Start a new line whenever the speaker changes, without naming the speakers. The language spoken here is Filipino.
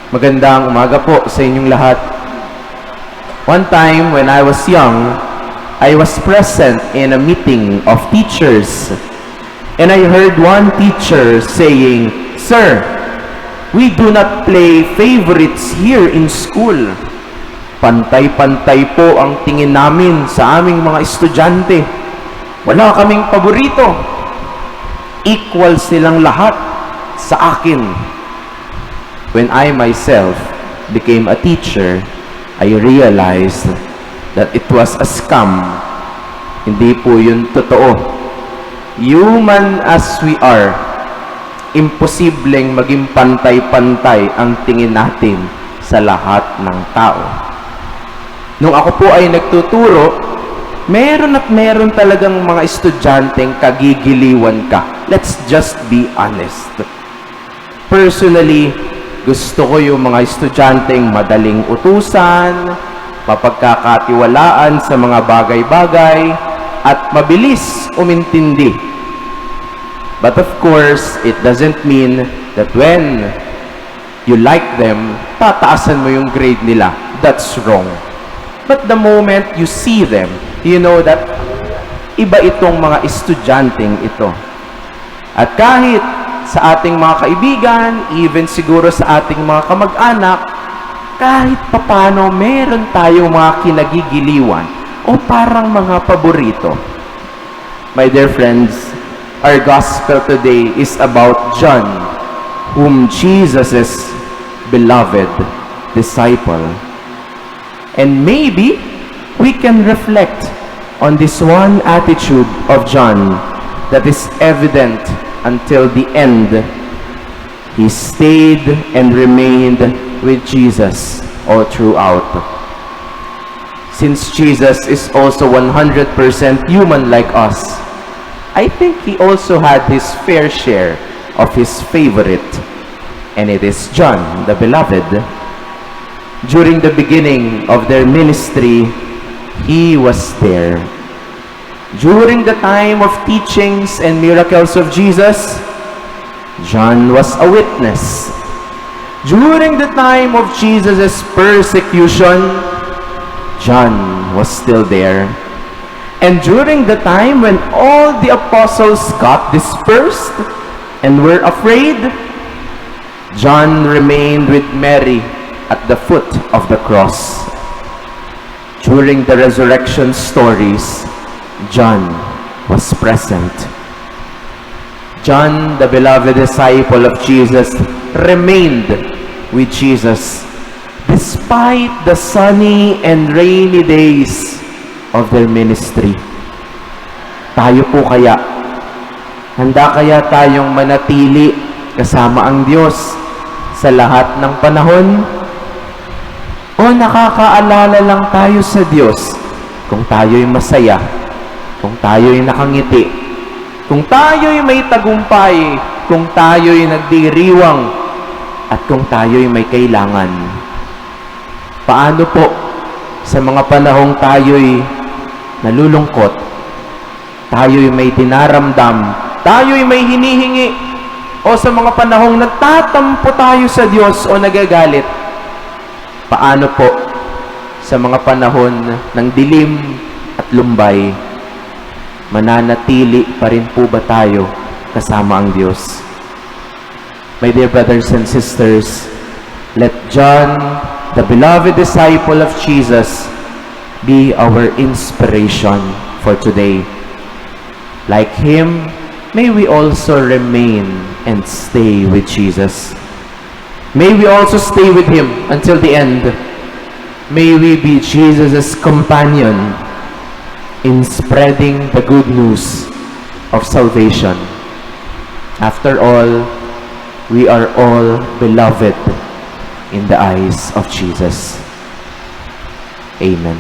Magandang umaga po sa inyong lahat. One time when I was young, I was present in a meeting of teachers, and I heard one teacher saying, "Sir, we do not play favorites here in school." Pantay-pantay po ang tingin namin sa aming mga estudyante. Wala kaming paborito. Equal silang lahat sa akin. When I myself became a teacher, I realized that it was a scam. Hindi po yun totoo. Human as we are, imposibleng maging pantay-pantay ang tingin natin sa lahat ng tao. Nung ako po ay nagtuturo, meron talagang mga estudyanteng kagigiliwan ka. Let's just be honest. Personally, gusto ko yung mga estudyanteng madaling utusan, mapagkakatiwalaan sa mga bagay-bagay, at mabilis umintindi. But of course, it doesn't mean that when you like them, tataasan mo yung grade nila. That's wrong. But the moment you see them, you know that iba itong mga estudyanteng ito. At kahit sa ating mga kaibigan, even siguro sa ating mga kamag-anak, kahit papano meron tayong mga kinagigiliwan o parang mga paborito. My dear friends, our gospel today is about John, whom Jesus' beloved disciple. And maybe we can reflect on this one attitude of John that is evident until the end. He stayed and remained with Jesus all throughout. Since Jesus is also 100% human like us, I think he also had his fair share of his favorite, and it is John, the beloved. During the beginning of their ministry, he was there. During the time of teachings and miracles of Jesus, John was a witness. During the time of Jesus' persecution, John was still there. And during the time when all the apostles got dispersed and were afraid, John remained with Mary at the foot of the cross. During the resurrection stories, John was present. John, the beloved disciple of Jesus, remained with Jesus despite the sunny and rainy days of their ministry. Tayo po kaya, handa kaya tayong manatili kasama ang Diyos sa lahat ng panahon? O nakakaalala lang tayo sa Diyos kung tayo'y masaya, kung tayo'y nakangiti, kung tayo'y may tagumpay, kung tayo'y nagdiriwang, at kung tayo'y may kailangan? Paano po sa mga panahong tayo'y nalulungkot, tayo'y may dinaramdam, tayo'y may hinihingi, o sa mga panahong nagtatampo tayo sa Diyos o nagagalit? Paano po sa mga panahon ng dilim at lumbay? Mananatili pa rin po ba tayo kasama ang Diyos? My dear brothers and sisters, let John, the beloved disciple of Jesus, be our inspiration for today. Like him, may we also remain and stay with Jesus. May we also stay with him until the end. May we be Jesus' companion in spreading the good news of salvation. After all, we are all beloved in the eyes of Jesus. Amen.